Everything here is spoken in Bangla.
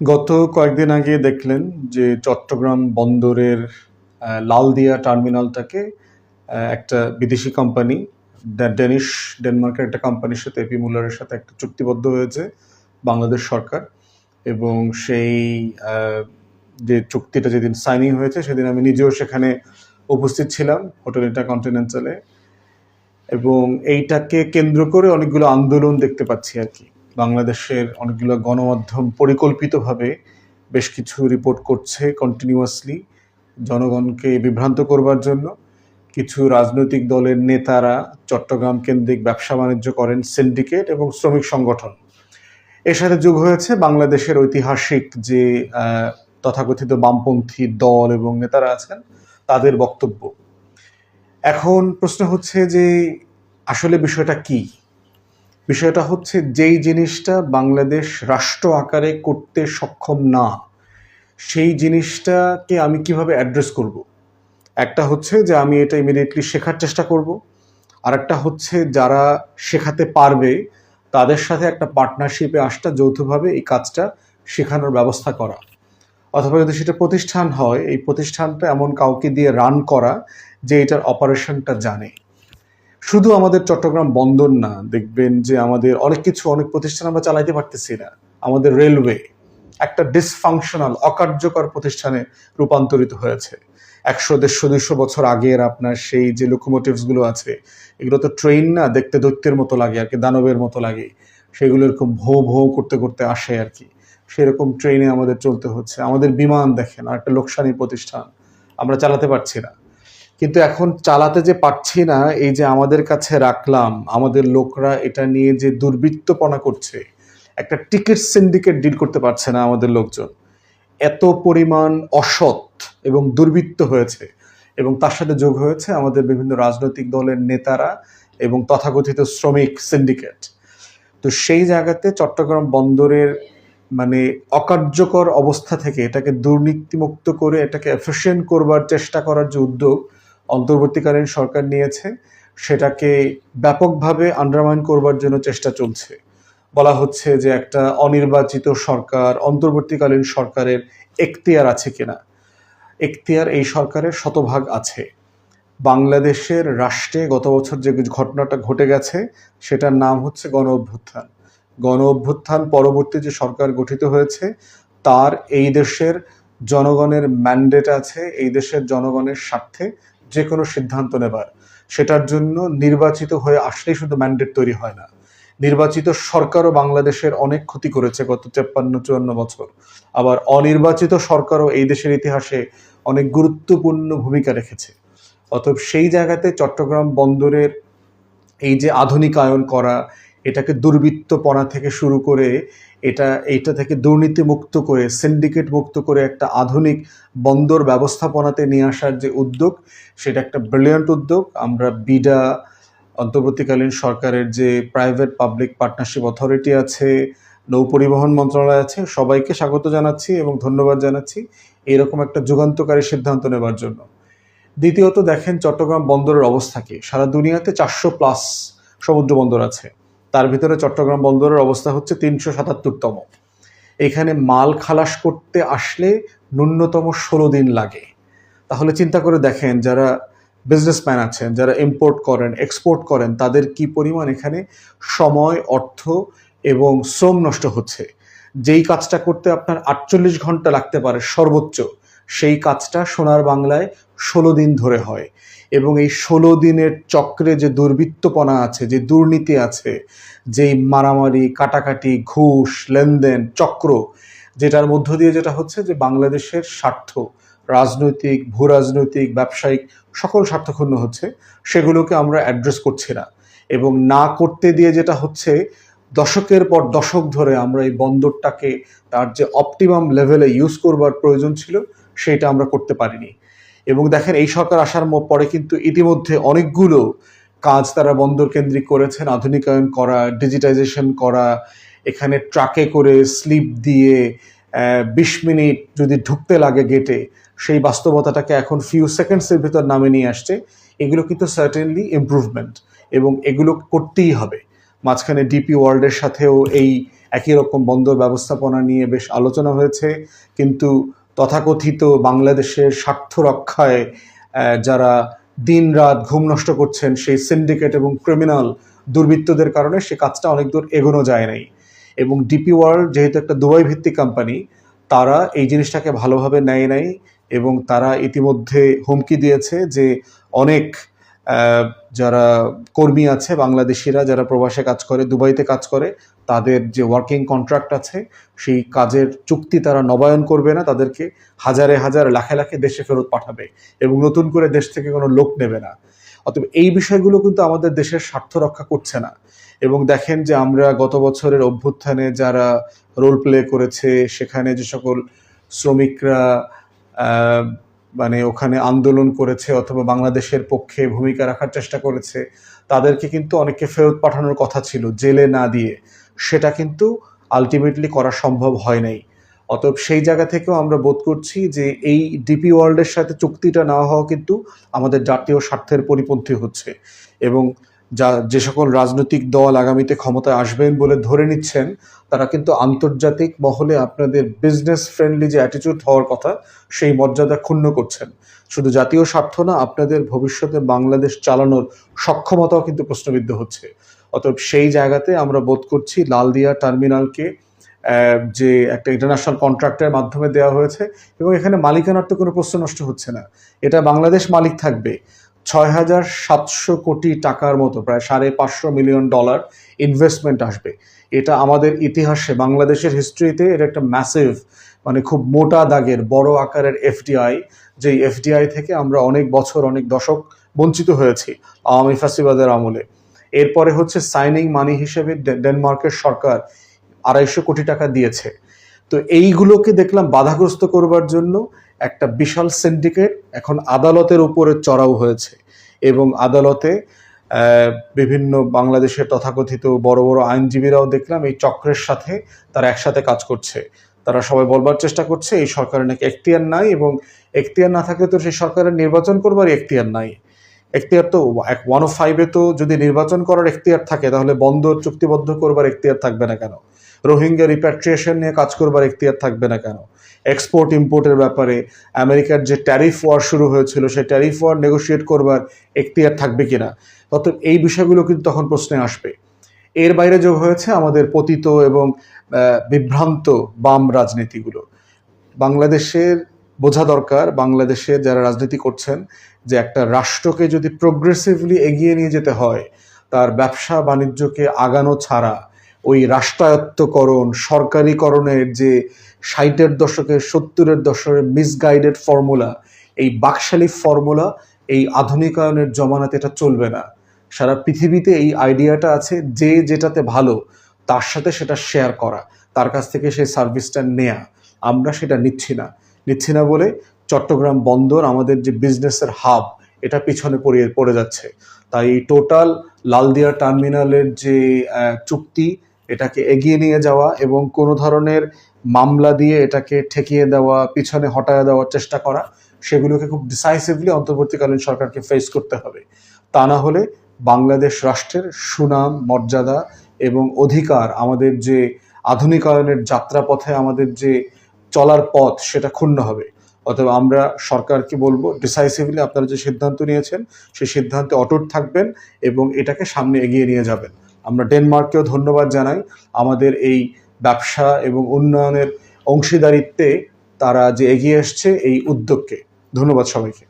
গত কয়েকদিন আগে দেখলেন যে চট্টগ্রাম বন্দরের লালদিয়া টার্মিনালটাকে একটা বিদেশি কোম্পানি, ডেনমার্কের একটা কোম্পানির সাথে, এপি মুলারের সাথে একটা চুক্তিবদ্ধ হয়েছে বাংলাদেশ সরকার। এবং সেই যে চুক্তিটা যেদিন সাইনিং হয়েছে সেদিন আমি নিজেও সেখানে উপস্থিত ছিলাম, হোটেল ইন্টারকন্টিনেন্টালে। এবং এইটাকে কেন্দ্র করে অনেকগুলো আন্দোলন দেখতে পাচ্ছি আর কি। বাংলাদেশের অনেকগুলো গণমাধ্যম পরিকল্পিতভাবে বেশ কিছু রিপোর্ট করছে কন্টিনিউয়াসলি জনগণকে বিভ্রান্ত করবার জন্য। কিছু রাজনৈতিক দলের নেতারা চট্টগ্রাম কেন্দ্রিক ব্যবসা বাণিজ্য করেন, সিন্ডিকেট এবং শ্রমিক সংগঠন। এর সাথে যোগ হয়েছে বাংলাদেশের ঐতিহাসিক যে তথাকথিত বামপন্থী দল এবং নেতারা আছেন তাদের বক্তব্য। এখন প্রশ্ন হচ্ছে যে আসলে বিষয়টা কি? বিষয়টা হচ্ছে যেই জিনিসটা বাংলাদেশ রাষ্ট্র আকারে করতে সক্ষম না, সেই জিনিসটাকে আমি কিভাবে অ্যাড্রেস করব। একটা হচ্ছে যে আমি এটা ইমিডিয়েটলি শেখার চেষ্টা করব, আর একটা হচ্ছে যারা শেখাতে পারবে তাদের সাথে একটা পার্টনারশিপে আসটা, যৌথভাবে এই কাজটা শেখানোর ব্যবস্থা করা। অথবা যদি সেটা প্রতিষ্ঠান হয়, এই প্রতিষ্ঠানটা এমন কাউকে দিয়ে রান করা যে এটার অপারেশনটা জানে। শুধু আমাদের চট্টগ্রাম বন্দর না, দেখবেন যে আমাদের অনেক প্রতিষ্ঠান আমরা চালাইতে পারতেছি না। আমাদের রেলওয়ে একটা ডিসফাংশনাল, অকার্যকর প্রতিষ্ঠানে রূপান্তরিত হয়েছে। 100, 150, 200 বছর আগের আপনার সেই যে লোকোমোটিভসগুলো আছে, এগুলো তো ট্রেন না, দেখতে দৈত্যের মতো লাগে আর কি, দানবের মতো লাগে। সেগুলো এরকম ভো ভো করতে করতে আসে আর কি। সেরকম ট্রেনে আমাদের চলতে হচ্ছে। আমাদের বিমান দেখেন, আর একটা লোকসানি প্রতিষ্ঠান, আমরা চালাতে পারছি না। কিন্তু এখন চালাতে যে পারছি না, এই যে আমাদের কাছে রাখলাম, আমাদের লোকরা এটা নিয়ে যে দুর্বৃত্তপনা করছে, একটা টিকিট সিন্ডিকেট ডিল করতে পারছে না আমাদের লোকজন। এত পরিমাণ অসৎ এবং দুর্বৃত্ত হয়েছে, এবং তার সাথে যোগ হয়েছে আমাদের বিভিন্ন রাজনৈতিক দলের নেতারা এবং তথাকথিত শ্রমিক সিন্ডিকেট। তো সেই জায়গাতে চট্টগ্রাম বন্দরের মানে অকার্যকর অবস্থা থেকে এটাকে দুর্নীতিমুক্ত করে এটাকে এফিশিয়েন্ট করবার চেষ্টা করার যে উদ্যোগ অন্তর্বর্তীকালীন সরকার নিয়েছে, সেটাকে ব্যাপকভাবে আন্ডারমাইন করবার জন্য চেষ্টা চলছে। বলা হচ্ছে যে একটা অনির্বাচিত সরকার, অন্তর্বর্তীকালীন সরকারের এখতিয়ার আছে কিনা। এখতিয়ার এই সরকারের শতভাগ আছে। বাংলাদেশের রাষ্ট্রে গত বছর যে ঘটনাটা ঘটে গেছে, সেটার নাম হচ্ছে গণ অভ্যুত্থান। গণ অভ্যুত্থান পরবর্তী যে সরকার গঠিত হয়েছে, তার এই দেশের জনগণের ম্যান্ডেট আছে, এই দেশের জনগণের স্বার্থে যে কোনো সিদ্ধান্ত নেবার। সেটার জন্য নির্বাচিত হয়ে আসলেই শুধু ম্যান্ডেট তৈরি হয় না, নির্বাচিত সরকারও বাংলাদেশের অনেক ক্ষতি করেছে গত 53-54 বছর। আবার অনির্বাচিত সরকারও এই দেশের ইতিহাসে অনেক গুরুত্বপূর্ণ ভূমিকা রেখেছে। অতএব সেই জায়গাতে চট্টগ্রাম বন্দরের এই যে আধুনিকায়ন করা, এটাকে দুর্বৃত্তপনা থেকে শুরু করে এইটা থেকে দুর্নীতি মুক্ত করে, সিন্ডিকেট মুক্ত করে একটা আধুনিক বন্দর ব্যবস্থাপনাতে নিয়ে আসার যে উদ্যোগ, সেটা একটা ব্রিলিয়ান্ট উদ্যোগ। আমরা বিডা, অন্তর্বর্তীকালীন সরকারের যে প্রাইভেট পাবলিক পার্টনারশিপ অথরিটি আছে, নৌ পরিবহন মন্ত্রণালয় আছে, সবাইকে স্বাগত জানাচ্ছি এবং ধন্যবাদ জানাচ্ছি এরকম একটা যুগান্তকারী সিদ্ধান্ত নেবার জন্য। দ্বিতীয়ত দেখেন চট্টগ্রাম বন্দরের অবস্থা কি। সারা দুনিয়াতে 400+ সমুদ্র বন্দর আছে, তার ভিতরে চট্টগ্রাম বন্দরের অবস্থা হচ্ছে 377তম। এখানে মাল খালাস করতে আসলে ন্যূনতম 16 দিন লাগে। তাহলে চিন্তা করে দেখেন, যারা বিজনেসম্যান আছেন, যারা ইম্পোর্ট করেন, এক্সপোর্ট করেন, তাদের কি পরিমাণ এখানে সময়, অর্থ এবং শ্রম নষ্ট হচ্ছে। যেই কাজটা করতে আপনার 48 ঘন্টা লাগতে পারে সর্বোচ্চ, সেই কাজটা সোনার বাংলায় 16 দিন ধরে হয়। এবং এই 16 দিনের চক্রে যে দুর্বৃত্তপনা আছে, যে দুর্নীতি আছে, যেই মারামারি, কাটাকাটি, ঘুষ, লেনদেন, চক্র, যেটার মধ্য দিয়ে যেটা হচ্ছে যে বাংলাদেশের স্বার্থ, রাজনৈতিক, ভূ রাজনৈতিক, ব্যবসায়িক সকল স্বার্থ ক্ষুণ্ণ হচ্ছে, সেগুলোকে আমরা অ্যাড্রেস করছি না। এবং না করতে দিয়ে যেটা হচ্ছে, দশকের পর দশক ধরে আমরা এই বন্দরটাকে তার যে অপটিমাম লেভেলে ইউজ করবার প্রয়োজন ছিল, সেটা আমরা করতে পারিনি। এবং দেখেন, এই সরকার আসার পরে কিন্তু ইতিমধ্যে অনেকগুলো কাজ তারা বন্দর কেন্দ্রিক করেছেন। আধুনিকায়ন করা, ডিজিটাইজেশন করা, এখানে ট্রাকে করে স্লিপ দিয়ে 20 মিনিট যদি ঢুকতে লাগে গেটে, সেই বাস্তবতাটাকে এখন ফিউ সেকেন্ডসের ভিতর নামে নিয়ে আসছে। এগুলো কিন্তু সার্টেনলি ইমপ্রুভমেন্ট, এবং এগুলো করতেই হবে। মাঝখানে ডিপি ওয়ার্ল্ডের সাথেও এই একই রকম বন্দর ব্যবস্থাপনা নিয়ে বেশ আলোচনা হয়েছে, কিন্তু তথাকথিত বাংলাদেশের স্বার্থ রক্ষায় যারা দিন রাত ঘুম নষ্ট করছেন সেই সিন্ডিকেট এবং ক্রিমিনাল দুর্বৃত্তদের কারণে সে কাজটা অনেক দূর এগোনো যায় নাই। এবং ডিপি ওয়ার্ল্ড যেহেতু একটা দুবাই ভিত্তিক কোম্পানি, তারা এই জিনিসটাকে ভালোভাবে নেয় নাই এবং তারা ইতিমধ্যে হুমকি দিয়েছে যে অনেক যারা কর্মী আছে বাংলাদেশিরা যারা প্রবাসে কাজ করে, দুবাইতে কাজ করে, তাদের যে ওয়ার্কিং কন্ট্রাক্ট আছে সেই কাজের চুক্তি তারা নবায়ন করবে না, তাদেরকে হাজারে হাজার লাখে লাখে দেশে ফেরত পাঠাবে এবং নতুন করে দেশ থেকে কোনো লোক নেবে না। অতএব এই বিষয়গুলো কিন্তু আমাদের দেশের স্বার্থ রক্ষা করছে না। এবং দেখেন যে আমরা গত বছরের অভ্যুত্থানে যারা রোল প্লে করেছে, সেখানে যে সকল শ্রমিকরা মানে ওখানে আন্দোলন করেছে অথবা বাংলাদেশের পক্ষে ভূমিকা রাখার চেষ্টা করেছে, তাদেরকে কিন্তু অনেককে ফেরত পাঠানোর কথা ছিল জেলে না দিয়ে, সেটা কিন্তু আলটিমেটলি করা সম্ভব হয় নাই। অতএব সেই জায়গা থেকেও আমরা বোধ করছি যে এই ডিপি ওয়ার্ল্ডের সাথে চুক্তিটা না হওয়া কিন্তু আমাদের জাতীয় স্বার্থের পরিপন্থী হচ্ছে। এবং যে সকল রাজনৈতিক দল আগামীতে ক্ষমতায় আসবেন বলে ধরে নিচ্ছেন, তারা কিন্তু আন্তর্জাতিক মহলে আপনাদের বিজনেস ফ্রেন্ডলি যে অ্যাটিটিউড হওয়ার কথা সেই মর্যাদা ক্ষুণ্ণ করছেন। শুধু জাতীয় স্বার্থ না, আপনাদের ভবিষ্যতে বাংলাদেশ চালানোর সক্ষমতাও কিন্তু প্রশ্নবিদ্ধ হচ্ছে। অতএব সেই জায়গাতে আমরা বোধ করছি লালদিয়া টার্মিনালকে যে একটা ইন্টারন্যাশনাল কন্ট্রাক্টের মাধ্যমে দেওয়া হয়েছে এবং এখানে মালিকানার তো কোনো প্রশ্ন নষ্ট হচ্ছে না, এটা বাংলাদেশ মালিক থাকবে। ৬,৭০০ কোটি টাকার মতো, প্রায় $৫৫০ মিলিয়ন ইনভেস্টমেন্ট আসবে। এটা আমাদের ইতিহাসে, বাংলাদেশের হিস্ট্রিতে এটা একটা ম্যাসিভ, মানে খুব মোটা দাগের বড় আকারের এফডিআই, যেই এফডিআই থেকে আমরা অনেক বছর অনেক দশক বঞ্চিত হয়েছি আওয়ামী ফ্যাসিবাদের আমলে। এরপরে হচ্ছে সাইনিং মানি হিসেবে ডেনমার্কের সরকার ২৫০ কোটি টাকা দিয়েছে। তো এইগুলোকে দেখলাম বাধাগ্রস্ত করবার জন্য একটা বিশাল সিন্ডিকেট এখন আদালতের উপরে চড়াও হয়েছে এবং আদালতে বিভিন্ন বাংলাদেশের তথাকথিত বড় বড় আইনজীবীরাও দেখলাম এই চক্রের সাথে তারা একসাথে কাজ করছে। তারা সবাই বলবার চেষ্টা করছে এই সরকারের নাকি এখতিয়ার নাই, এবং এখতিয়ার না থাকলে তো সেই সরকারের নির্বাচন করবার এখতিয়ার নাই। এখতিয়ার তো 105-এ তো যদি নির্বাচন করার এখতিয়ার থাকে, তাহলে বন্দর চুক্তিবদ্ধ করবার এখতিয়ার থাকবে না কেন? রোহিঙ্গা রিপ্যাট্রিয়েশন নিয়ে কাজ করবার এখতিয়ার থাকবে না কেন? এক্সপোর্ট ইম্পোর্টের ব্যাপারে আমেরিকার যে ট্যারিফ ওয়ার শুরু হয়েছিল, সেই ট্যারিফ ওয়ার নেগোশিয়েট করবার এখতিয়ার থাকবে কিনা? অর্থাৎ এই বিষয়গুলো কিন্তু তখন প্রশ্নে আসবে। এর বাইরে যোগ হয়েছে আমাদের পতিত এবং বিভ্রান্ত বাম রাজনীতিগুলো। বাংলাদেশের বোঝা দরকার, বাংলাদেশের যারা রাজনীতি করছেন, যে একটা রাষ্ট্রকে যদি প্রোগ্রেসিভলি এগিয়ে নিয়ে যেতে হয়, তার ব্যবসা বাণিজ্যকে আগানো ছাড়া ওই রাষ্ট্রায়ত্তকরণ, সরকারিকরণের যে ৬০-এর দশকের ৭০-এর দশকের মিসগাইডেড ফর্মুলা, এই বাকশালী ফর্মুলা এই আধুনিকায়নের জমানাতে এটা চলবে না। সারা পৃথিবীতে এই আইডিয়াটা আছে যে যেটাতে ভালো তার সাথে সেটা শেয়ার করা, তার কাছ থেকে সেই সার্ভিসটা নেয়া। আমরা সেটা নিচ্ছি না বলে চট্টগ্রাম বন্দর আমাদের যে বিজনেসের হাব, এটা পিছনে পড়ে যাচ্ছে। তাই এই টোটাল লালদিয়া টার্মিনালের যে চুক্তি, এটাকে এগিয়ে নিয়ে যাওয়া এবং কোনো ধরনের মামলা দিয়ে এটাকে ঠেকিয়ে দেওয়া, পিছনে হটায় দেওয়ার চেষ্টা করা, সেগুলোকে খুব ডিসাইসিভলি অন্তর্বর্তীকালীন সরকারকে ফেস করতে হবে। তা না হলে বাংলাদেশ রাষ্ট্রের সুনাম, মর্যাদা এবং অধিকার, আমাদের যে আধুনিকায়নের যাত্রাপথে আমাদের যে চলার পথ, সেটা ক্ষুণ্ণ হবে। অতএব আমরা সরকারকে বলবো, ডিসাইসিভলি আপনারা যে সিদ্ধান্ত নিয়েছেন সেই সিদ্ধান্তে অটুট থাকবেন এবং এটাকে সামনে এগিয়ে নিয়ে যাবেন। আমরা ডেনমার্ককেও ধন্যবাদ জানাই আমাদের এই ব্যবসা এবং উন্নয়নের অংশীদারিত্বে তারা যে এগিয়ে এসছে এই উদ্যোগকে। ধন্যবাদ সবাইকে।